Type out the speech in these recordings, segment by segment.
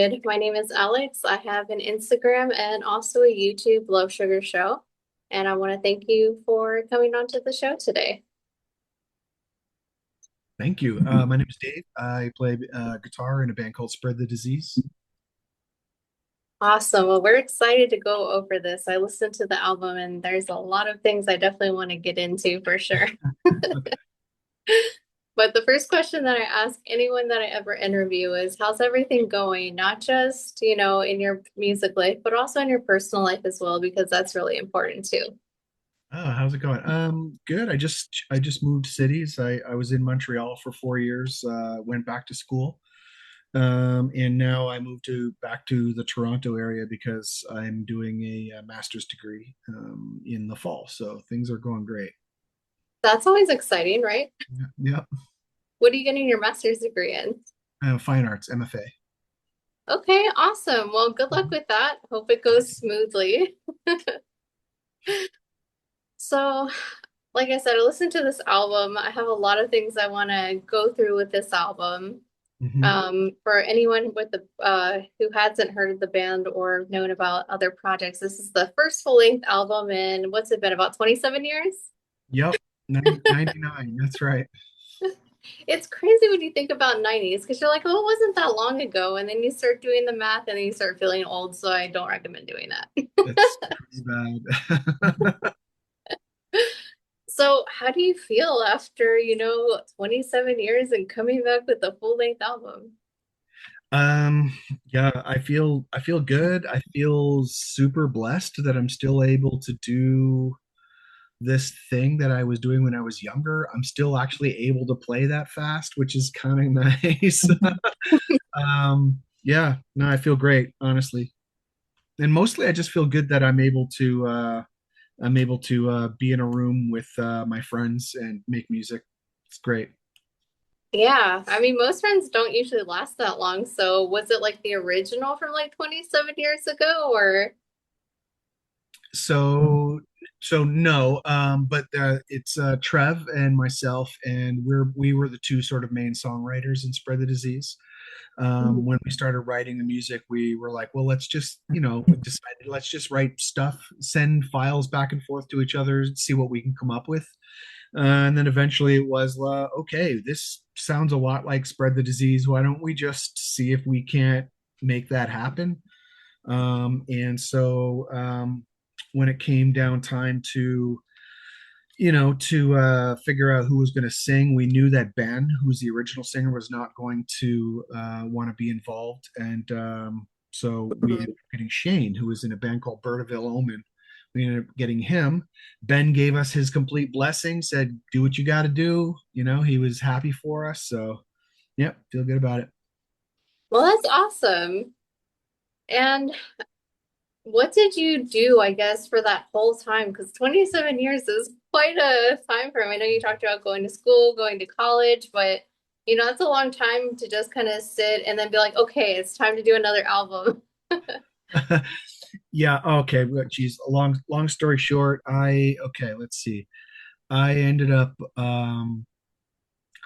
good. My name is Alex. I have an Instagram and also a YouTube Love Sugar Show. And I want to thank you for coming on to the show today. Thank you. My name is Dave. I play guitar in a band called Spread the Disease. Awesome. Well, we're excited to go over this. I listened to the album and there's a lot of things I definitely want to get into for sure. Okay. But the first question that I ask anyone that I ever interview is, how's everything going? Not just, in your music life, but also in your personal life as well, because that's really important too. Oh, how's it going? Good. I just moved cities. I was in Montreal for 4 years. Went back to school, and now I moved to back to the Toronto area because I'm doing a master's degree in the fall. So things are going great. That's always exciting, right? Yeah. Yep. What are you getting your master's degree in? Fine arts, MFA. Okay, awesome. Well, good luck with that. Hope it goes smoothly. So, like I said, I listened to this album. I have a lot of things I want to go through with this album. Hmm. For anyone with the who hasn't heard of the band or known about other projects, this is the first full-length album in what's it been, about 27 years? Yep. 99. That's right. It's crazy when you think about 90s because you're like, oh, it wasn't that long ago. And then you start doing the math and then you start feeling old. So I don't recommend doing that. It's pretty bad. So, how do you feel after, 27 years and coming back with a full-length album? Um, yeah, I feel good. I feel super blessed that I'm still able to do this thing that I was doing when I was younger. I'm still actually able to play that fast, which is kind of nice. Yeah, no, I feel great, honestly. And mostly I just feel good that I'm able to be in a room with my friends and make music. It's great. Yeah, I mean, most friends don't usually last that long. So, was it like the original from like 27 years ago, or? So no, but it's Trev and myself, and we were the two sort of main songwriters in Spread the Disease. When we started writing the music, we were like, well, let's just, we decided let's just write stuff, send files back and forth to each other, see what we can come up with. And then eventually it was, okay, this sounds a lot like Spread the Disease. Why don't we just see if we can't make that happen? And so when it came down time to figure out who was going to sing, we knew that Ben, who's the original singer, was not going to want to be involved. And so we ended Mhm. up getting Shane, who was in a band called Bird of Ill Omen. We ended up getting him. Ben gave us his complete blessing, said, do what you got to do. He was happy for us. So, yeah, feel good about it. Well, that's awesome. And what did you do, I guess, for that whole time? Because 27 years is quite a time frame. I know you talked about going to school, going to college, but that's a long time to just kind of sit and then be like, okay, it's time to do another album. Yeah, okay. Well, geez, long story short, okay, let's see. I ended up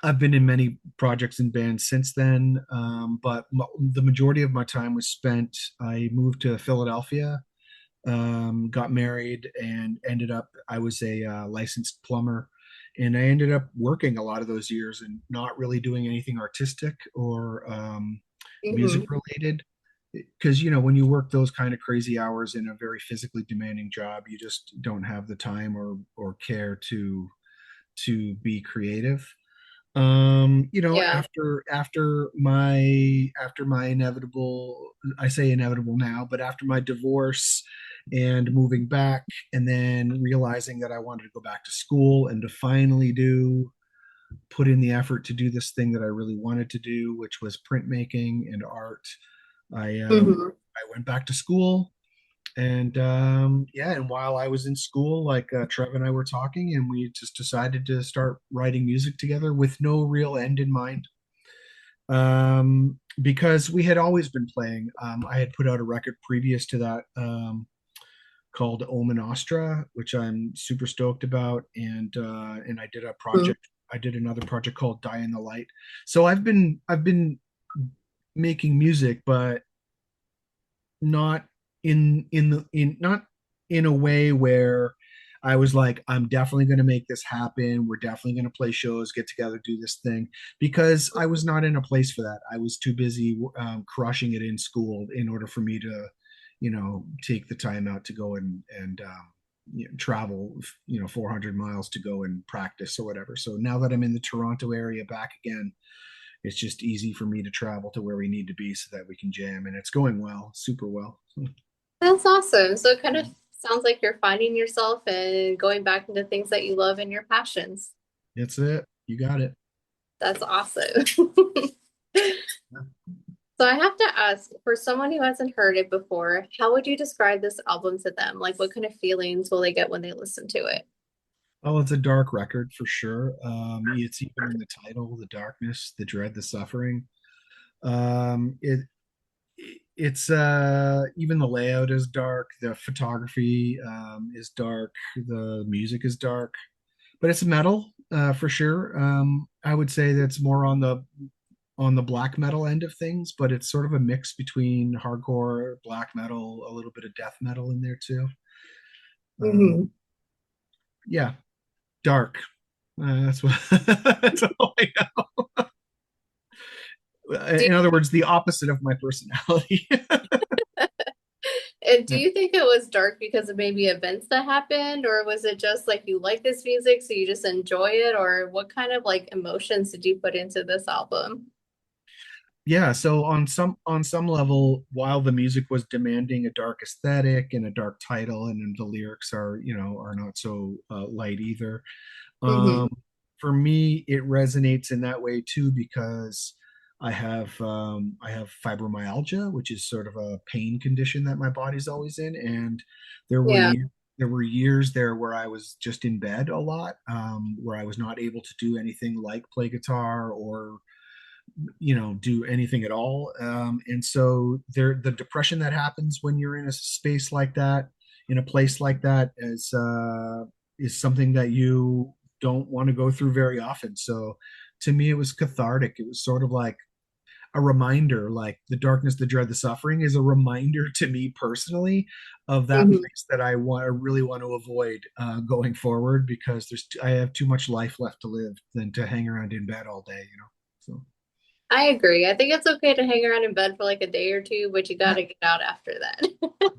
I've been in many projects and bands since then, but the majority of my time was spent. I moved to Philadelphia, got married, and ended up. I was a licensed plumber, and I ended up working a lot of those years and not really doing anything artistic or music Mhm. related. Because when you work those kind of crazy hours in a very physically demanding job, you just don't have the time or care to be creative. Yeah. After my inevitable, I say inevitable now, but after my divorce and moving back, and then realizing that I wanted to go back to school and to finally put in the effort to do this thing that I really wanted to do, which was printmaking and art. Hmm. I went back to school, and yeah, and while I was in school, like Trev and I were talking, and we just decided to start writing music together with no real end in mind. Because we had always been playing. I had put out a record previous to that called Omen Ostra, which I'm super stoked about, and I did a project. I did another project called Die in the Light. So I've been making music, but not in not in a way where I was like, I'm definitely going to make this happen. We're definitely going to play shows, get together, do this thing, because I was not in a place for that. I was too busy crushing it in school in order for me to, take the time out to go and travel, 400 miles to go and practice or whatever. So now that I'm in the Toronto area back again, it's just easy for me to travel to where we need to be so that we can jam, and it's going well, super well. That's awesome. So it kind of sounds like you're finding yourself and going back into things that you love and your passions. That's it. You got it. That's awesome. So I have to ask, for someone who hasn't heard it before, how would you describe this album to them? Like, what kind of feelings will they get when they listen to it? Oh, it's a dark record for sure. It's even in the title, the darkness, the dread, the suffering. It it's even the layout is dark, the photography is dark, the music is dark, but it's metal for sure. I would say that's more on the black metal end of things, but it's sort of a mix between hardcore, black metal, a little bit of death metal in there too. Um, Hmm. yeah, dark. That's what. That's all I know. Do In other words, the opposite of my personality. and do you think it was dark because of maybe events that happened, or was it just like you like this music, so you just enjoy it, or what kind of like emotions did you put into this album? Yeah, so on some level, while the music was demanding a dark aesthetic and a dark title, and then the lyrics are not so light either. Hmm. Um, for me, it resonates in that way too because I have fibromyalgia, which is sort of a pain condition that my body's always in, and there were Yeah. years, there were years there where I was just in bed a lot, where I was not able to do anything like play guitar or do anything at all. And so the depression that happens when you're in a space like that, in a place like that, is something that you don't want to go through very often. So to me, it was cathartic. It was sort of like a reminder, like the darkness, the dread, the suffering is a reminder to me personally of that Hmm. place that I really want to avoid going forward, because I have too much life left to live than to hang around in bed all day. So. I agree. I think it's okay to hang around in bed for like a day or two, but you got Yeah. to get out after that.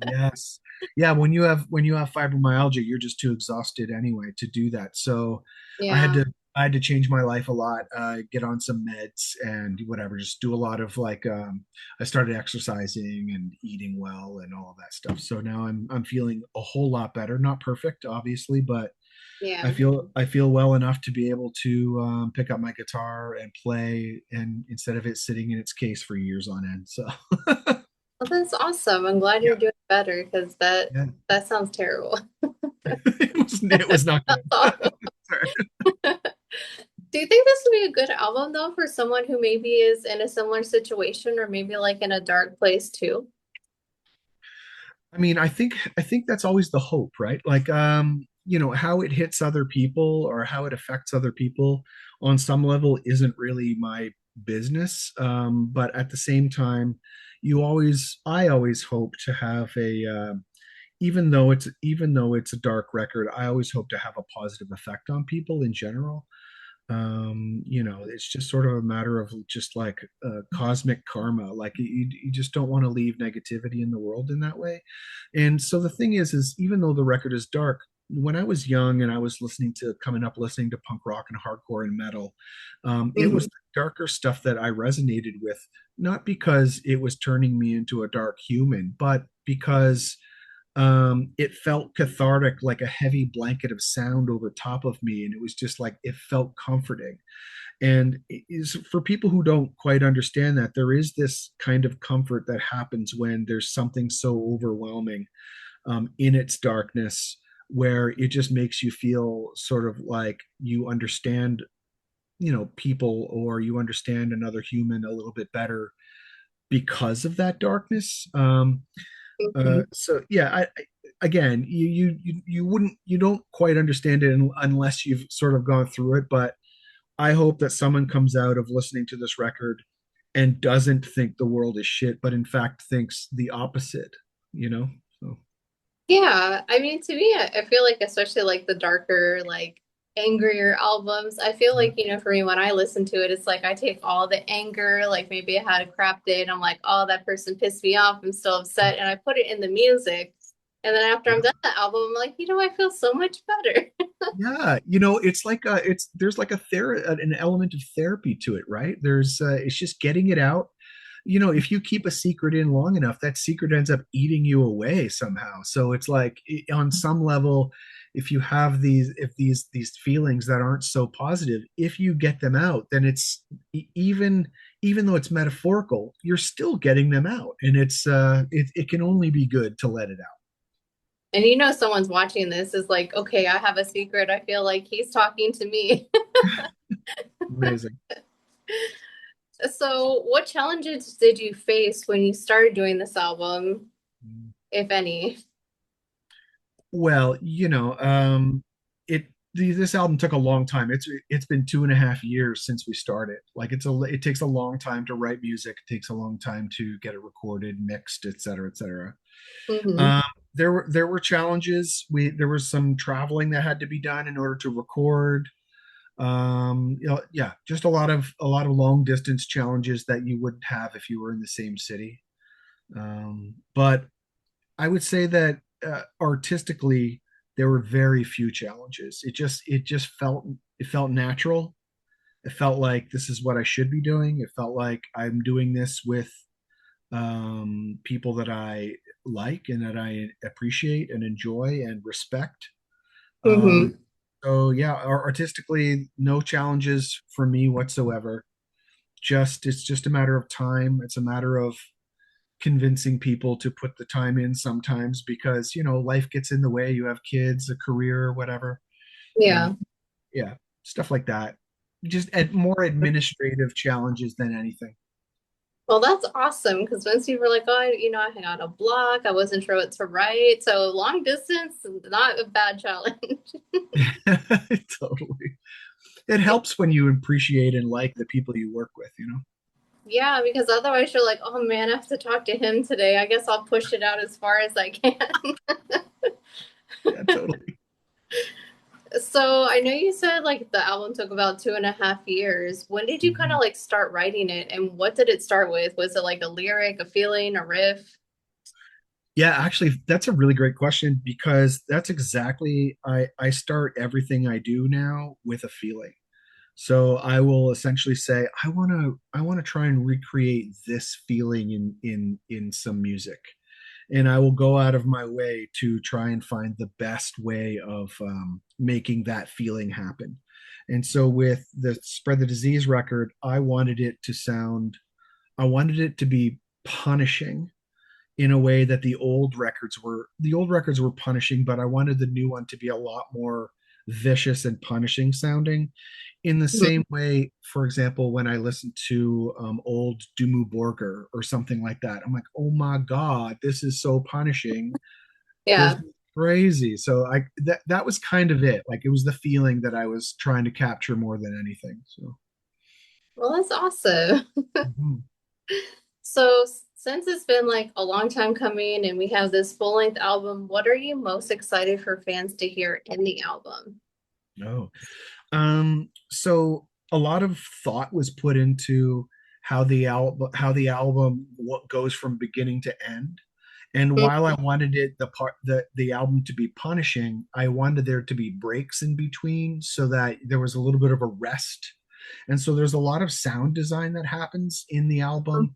Yes. Yeah, when you have fibromyalgia, you're just too exhausted anyway to do that. So I had Yeah. to I had to change my life a lot, get on some meds and whatever, just do a lot of like I started exercising and eating well and all of that stuff. So now I'm feeling a whole lot better. Not perfect, obviously, but Yeah. I feel well enough to be able to pick up my guitar and play, and instead of it sitting in its case for years on end. So Well, that's awesome. I'm glad yeah, you're doing better because that yeah. that sounds terrible. It was not That's good. awful. Sorry. Do you think this would be a good album though for someone who maybe is in a similar situation or maybe like in a dark place too? I mean, I think that's always the hope, right? Like, how it hits other people or how it affects other people on some level isn't really my business. But at the same time, I always hope to have even though it's a dark record, I always hope to have a positive effect on people in general. It's just sort of a matter of just like cosmic karma. Like you just don't want to leave negativity in the world in that way. And so the thing is even though the record is dark, when I was young and I was coming up listening to punk rock and hardcore and metal, it was Hmm. the darker stuff that I resonated with, not because it was turning me into a dark human, but because it felt cathartic, like a heavy blanket of sound over top of me, and it was just like it felt comforting. And it is for people who don't quite understand that there is this kind of comfort that happens when there's something so overwhelming in its darkness, where it just makes you feel sort of like you understand, people, or you understand another human a little bit better because of that darkness. Hmm. So yeah, again, you don't quite understand it unless you've sort of gone through it. But I hope that someone comes out of listening to this record and doesn't think the world is shit, but in fact thinks the opposite, you know? So, Yeah, I mean, to me, I feel like especially like the darker, like angrier albums, I feel yeah. like, for me, when I listen to it, it's like I take all the anger, like maybe I had a crap day and I'm like, oh, that person pissed me off, I'm still upset, and I put it in the music. And then after I'm Yeah. done the album, I'm like, I feel so much better. Yeah, it's like it's there's like an element of therapy to it, right? There's it's just getting it out. If you keep a secret in long enough, that secret ends up eating you away somehow. So it's like on some level, if you have these feelings that aren't so positive, if you get them out, then it's even though it's metaphorical, you're still getting them out, and it can only be good to let it out. And someone's watching this is like, okay, I have a secret. I feel like he's talking to me. Amazing. So, what challenges did you face when you started doing this album, if any? Well, this album took a long time. It's been 2.5 years since we started. Like it takes a long time to write music. It takes a long time to get it recorded, mixed, et cetera, et cetera. Hmm. Um, there were challenges. There was some traveling that had to be done in order to record. Yeah, just a lot of long distance challenges that you wouldn't have if you were in the same city. But I would say that artistically, there were very few challenges. It just felt natural. It felt like this is what I should be doing. It felt like I'm doing this with people that I like and that I appreciate and enjoy and respect. Um, Hmm. so yeah, artistically, no challenges for me whatsoever. It's just a matter of time. It's a matter of convincing people to put the time in sometimes because life gets in the way. You have kids, a career, whatever. uh, Yeah. yeah, stuff like that. Just more administrative challenges than anything. Well, that's awesome because once you were like, oh, I hang out a block, I wasn't sure what to write. So long distance, not a bad challenge. Totally. It helps when you appreciate and like the people you work with. Yeah, because otherwise you're like, oh man, I have to talk to him today. I guess I'll push it out as far as I can. Yeah, totally. So I know you said like the album took about 2.5 years. When did you kind of Mhm. like start writing it, and what did it start with? Was it like a lyric, a feeling, a riff? Yeah, actually, that's a really great question because that's exactly I start everything I do now with a feeling. So I will essentially say, I want to try and recreate this feeling in some music. And I will go out of my way to try and find the best way of making that feeling happen. And so with the Spread the Disease record, I wanted it to be punishing in a way that the old records were punishing, but I wanted the new one to be a lot more vicious and punishing sounding. In the Mhm. same way, for example, when I listen to old Dumu Borger or something like that, I'm like, oh my God, this is so punishing. This Yeah. is crazy. So that was kind of it. Like it was the feeling that I was trying to capture more than anything. So Well, that's awesome. mhm. So since it's been like a long time coming and we have this full-length album, what are you most excited for fans to hear in the album? No. So a lot of thought was put into how the album what goes from beginning to end. And while I wanted the album to be punishing, I wanted there to be breaks in between so that there was a little bit of a rest. And so there's a lot of sound design that happens in the album,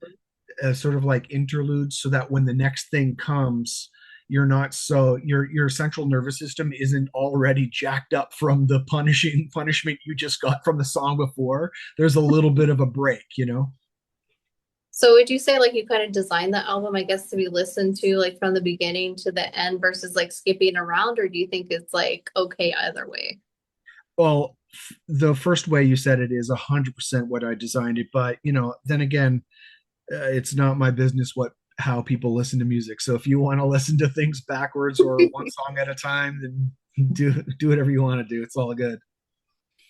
Mhm. sort of like interludes, so that when the next thing comes, you're not so your central nervous system isn't already jacked up from the punishment you just got from the song before. There's a little bit of a break. So would you say like you kind of designed the album, I guess, to be listened to like from the beginning to the end versus like skipping around, or do you think it's like okay either way? Well, the first way you said it is 100% what I designed it, but then again, it's not my business what how people listen to music. So if you want to listen to things backwards or one song at a time, then do whatever you want to do. It's all good.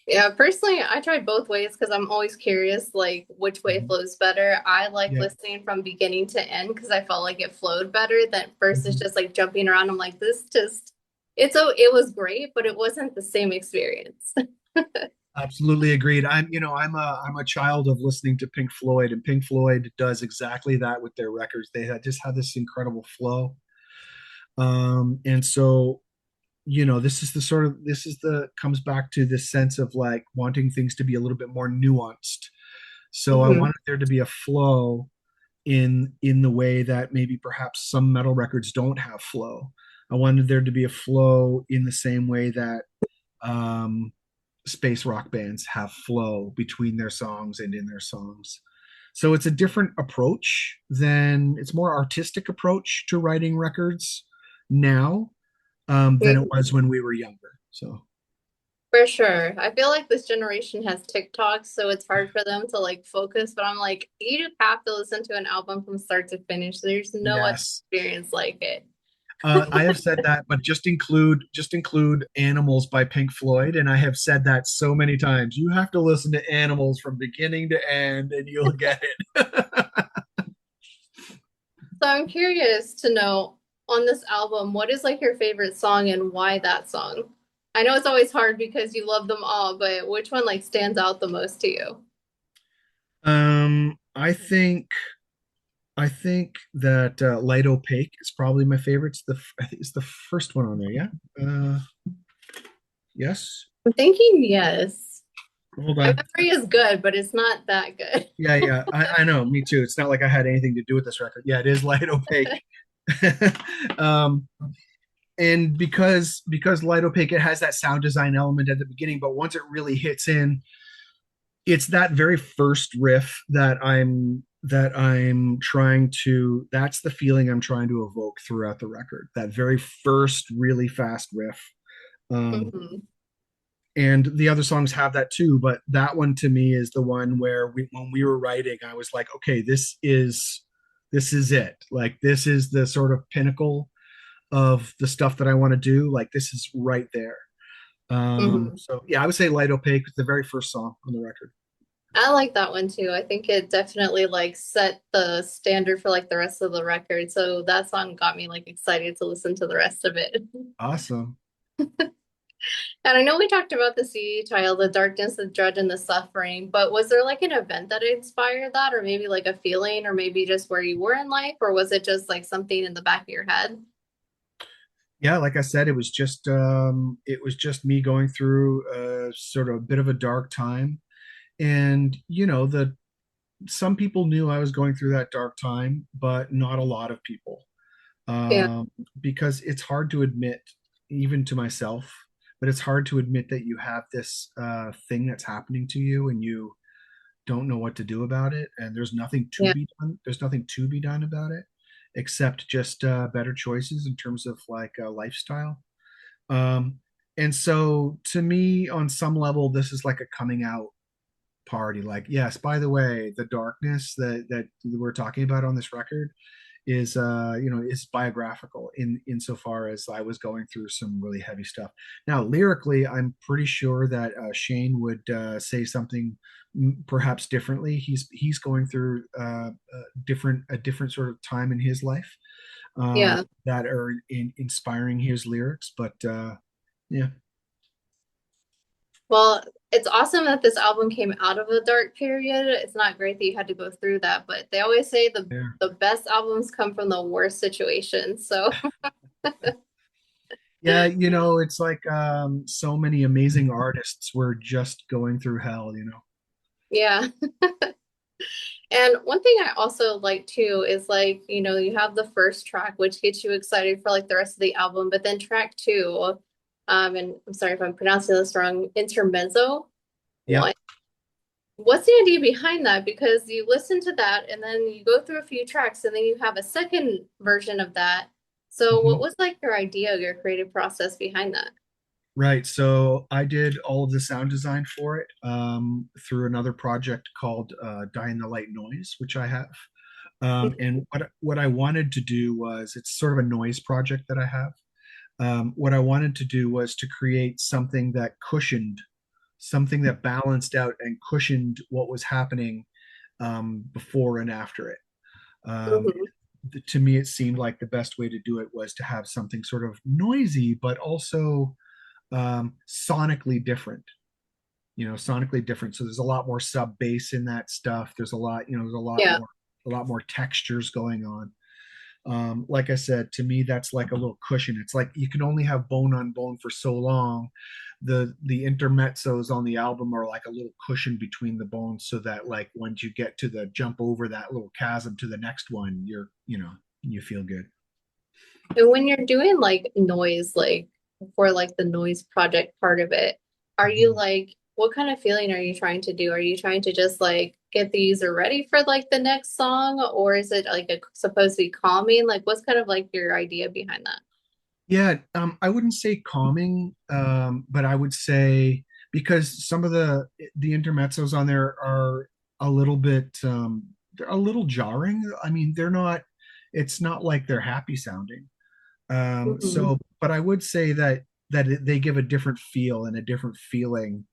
Yeah, personally, I tried both ways because I'm always curious, like which way Mhm. flows better. I like Yeah. listening from beginning to end because I felt like it flowed better than versus Mhm. just like jumping around. I'm like, this just it was great, but it wasn't the same experience. Absolutely agreed. I'm a child of listening to Pink Floyd, and Pink Floyd does exactly that with their records. Just have this incredible flow. And so, this is the comes back to this sense of like wanting things to be a little bit more nuanced. So I Hmm. wanted there to be a flow in the way that maybe perhaps some metal records don't have flow. I wanted there to be a flow in the same way that um, space rock bands have flow between their songs and in their songs. So it's a different approach than it's more artistic approach to writing records now than it was when we were younger. So For sure. I feel like this generation has TikTok, so it's hard for them to like focus, but I'm like, you have to listen to an album from start to finish. There's no other yes, experience like it. I have said that, but just include "Animals" by Pink Floyd, and I have said that so many times. You have to listen to "Animals" from beginning to end, and you'll get it. So I'm curious to know on this album, what is like your favorite song and why that song? I know it's always hard because you love them all, but which one like stands out the most to you? I think that "Light Opaque" is probably my favorite. I think it's the first one on there. Yeah. Yes. I'm thinking yes. Hold My on. memory is good, but it's not that good. Yeah, yeah. I know. Me too. It's not like I had anything to do with this record. Yeah, it is "Light Opaque." um, and because Light Opaque, it has that sound design element at the beginning, but once it really hits in, it's that very first riff that I'm trying to that's the feeling I'm trying to evoke throughout the record. That very first really fast riff. Um, Mhm. and the other songs have that too, but that one to me is the one where when we were writing, I was like, okay, this is it. Like this is the sort of pinnacle of the stuff that I want to do. Like this is right there. Mhm. So yeah, I would say "Light Opaque" was the very first song on the record. I like that one too. I think it definitely like set the standard for like the rest of the record. So that song got me like excited to listen to the rest of it. Awesome. And I know we talked about the CD title, The Darkness, the Dread, and the Suffering, but was there like an event that inspired that, or maybe like a feeling, or maybe just where you were in life, or was it just like something in the back of your head? Yeah, like I said, it was just me going through sort of a bit of a dark time, and the some people knew I was going through that dark time, but not a lot of people, Yeah, um, because it's hard to admit, even to myself, but it's hard to admit that you have this thing that's happening to you, and you don't know what to do about it, and there's nothing to yeah, be done. There's nothing to be done about it, except just better choices in terms of like lifestyle. Um, and so to me, on some level, this is like a coming out party. Like, yes, by the way, the darkness that we're talking about on this record is biographical in insofar as I was going through some really heavy stuff. Now, lyrically, I'm pretty sure that Shane would say something perhaps differently. He's going through a different sort of time in his life yeah. that are inspiring his lyrics, but yeah. Well, it's awesome that this album came out of a dark period. It's not great that you had to go through that, but they always say Yeah. the best albums come from the worst situations. So, Yeah, it's like so many amazing artists were just going through hell. yeah. And one thing I also like too is like, you have the first track, which gets you excited for like the rest of the album, but then track two, and I'm sorry if I'm pronouncing this wrong, intermezzo. Yeah. What's the idea behind that? Because you listen to that and then you go through a few tracks and then you have a second version of that. So what Mhm. was like your idea, your creative process behind that? Right. So I did all of the sound design for it through another project called Die in the Light Noise, which I have. And what I wanted to do was it's sort of a noise project that I have. What I wanted to do was to create something that cushioned something that balanced out and cushioned what was happening before and after it. Um, Hmm. to me, it seemed like the best way to do it was to have something sort of noisy, but also sonically different. Sonically different. So there's a lot more sub bass in that stuff. There's a lot, there's Yeah. a lot more textures going on. Like I said, to me, that's like a little cushion. It's like you can only have bone on bone for so long. The intermezzos on the album are like a little cushion between the bones, so that like once you get to the jump over that little chasm to the next one, you feel good. And when you're doing like noise, like for like the noise project part of it, are you Mhm. like, what kind of feeling are you trying to do? Are you trying to just like get the user ready for like the next song, or is it like supposed to be calming? Like, what's kind of like your idea behind that? Yeah, I wouldn't say calming, but I would say because some of the intermezzos on there are a little bit they're a little jarring. I mean, they're not. It's not like they're happy sounding. Hmm. But I would say they give a different feel and a different feeling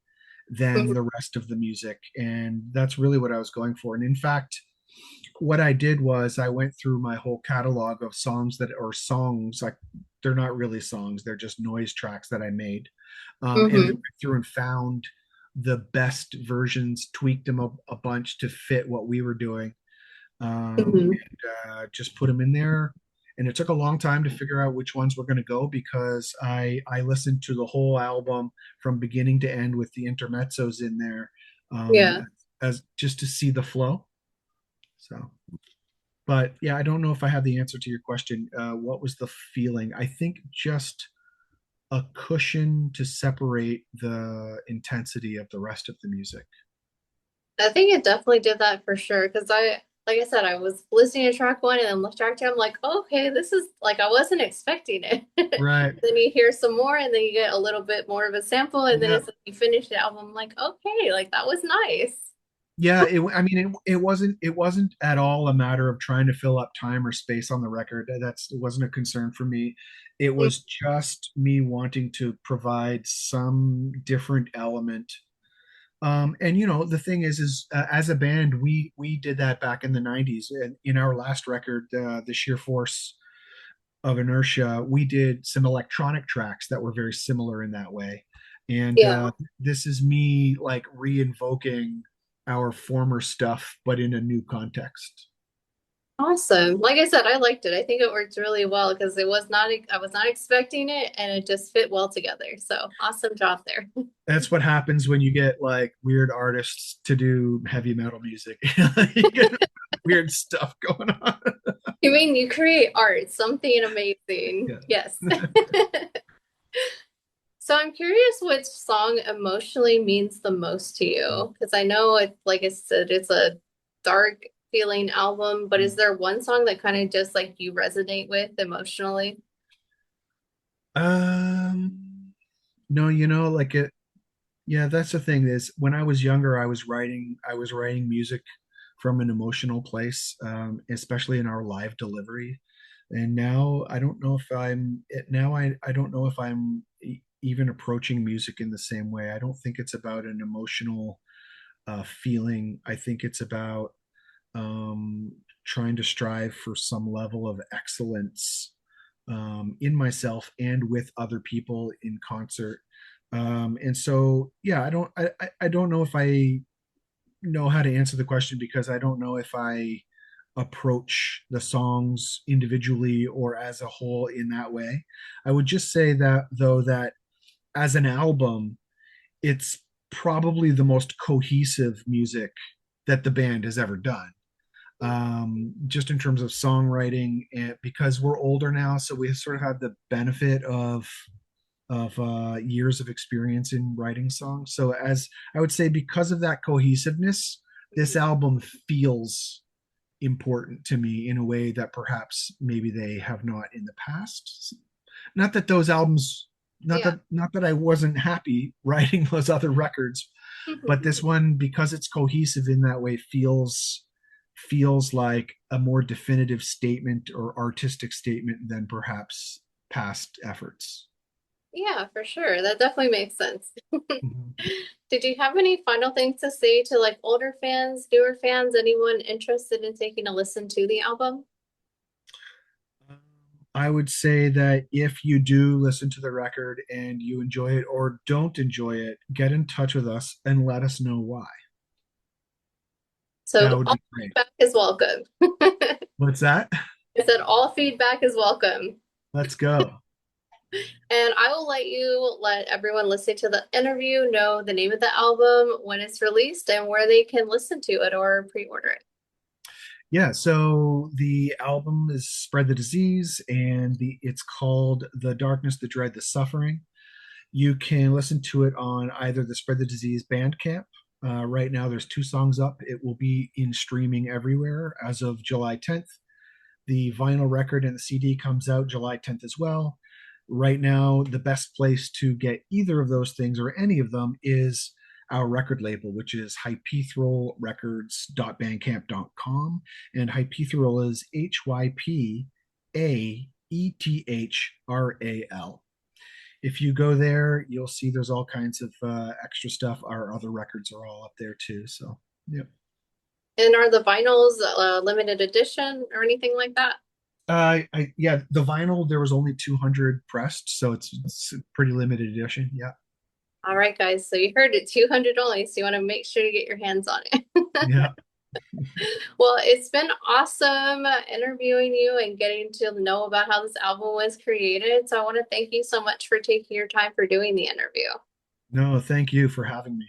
than the rest of the music, and that's really what I was going for. And in fact, what I did was I went through my whole catalog of songs, like they're not really songs, they're just noise tracks that I made. And I Hmm. went through and found the best versions, tweaked them a bunch to fit what we were doing, Hmm. and just put them in there. And it took a long time to figure out which ones were going to go because I listened to the whole album from beginning to end with the intermezzos in there, um, Yeah. as just to see the flow. So, but yeah, I don't know if I have the answer to your question. What was the feeling? I think just a cushion to separate the intensity of the rest of the music. I think it definitely did that for sure. Because like I said, I was listening to track one and then track two. I'm like, oh, okay, this is like I wasn't expecting it. Right. Then you hear some more, and then you get a little bit more of a sample, and then Yeah. it's like you finish the album. I'm like, okay, like that was nice. Yeah, I mean, it wasn't at all a matter of trying to fill up time or space on the record. It wasn't a concern for me. It Mm. was just me wanting to provide some different element. And the thing is as a band, we did that back in the '90s, and in our last record, the Sheer Force of Inertia, we did some electronic tracks that were very similar in that way. And Yeah, this is me like re-invoking our former stuff, but in a new context. awesome. Like I said, I liked it. I think it worked really well because I was not expecting it, and it just fit well together. So awesome job there. That's what happens when you get like weird artists to do heavy metal music. You get weird stuff going on. You mean you create art, something amazing. Yeah. Yes. So I'm curious which song emotionally means the most to you. Because I know it, like I said, it's a dark feeling album, but is there one song that kind of just like you resonate with emotionally? No, like it. Yeah, that's the thing is when I was younger, I was writing music from an emotional place, especially in our live delivery. And now I don't know if I don't know if I'm even approaching music in the same way. I don't think it's about an emotional feeling. I think it's about um, trying to strive for some level of excellence in myself and with other people in concert. And so, yeah, I don't know if I know how to answer the question because I don't know if I approach the songs individually or as a whole in that way. I would just say that though that as an album, it's probably the most cohesive music that the band has ever done, just in terms of songwriting, and because we're older now, so we sort of have the benefit of years of experience in writing songs. So as I would say, because of that cohesiveness, this album feels important to me in a way that perhaps maybe they have not in the past. Not that those albums, Yeah. not that I wasn't happy writing those other records, but this one, because it's cohesive in that way, feels like a more definitive statement or artistic statement than perhaps past efforts. Yeah, for sure. That definitely makes sense. Mhm. Did you have any final things to say to like older fans, newer fans, anyone interested in taking a listen to the album? I would say that if you do listen to the record and you enjoy it or don't enjoy it, get in touch with us and let us know why. That So would all be great. feedback is welcome. I What's that? said all feedback is welcome. Let's go. And I will let everyone listening to the interview know the name of the album, when it's released, and where they can listen to it or pre-order it. Yeah, so the album is Spread the Disease, and it's called The Darkness, the Dread, the Suffering. You can listen to it on either the Spread the Disease Bandcamp. Right now, there's two songs up. It will be in streaming everywhere as of July 10th. The vinyl record and the CD comes out July 10th as well. Right now, the best place to get either of those things or any of them is our record label, which is hypaethralrecords.bandcamp.com. And Hypaethral is Hypaethral. If you go there, you'll see there's all kinds of extra stuff. Our other records are all up there too. So, yeah. And are the vinyls limited edition or anything like that? Yeah, the vinyl there was only 200 pressed, so it's a pretty limited edition. Yeah, All right, guys. So you heard it, 200 only. So you want to make sure to get your hands on it. yeah, Well, it's been awesome interviewing you and getting to know about how this album was created. So I want to thank you so much for taking your time for doing the interview. no, thank you for having me.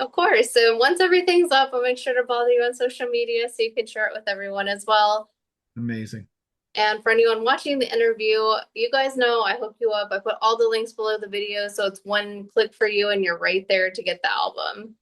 Of course. So once everything's up, I'll make sure to follow you on social media so you can share it with everyone as well. Amazing. And for anyone watching the interview, you guys know I hooked you up. I put all the links below the video, so it's one click for you and you're right there to get the album.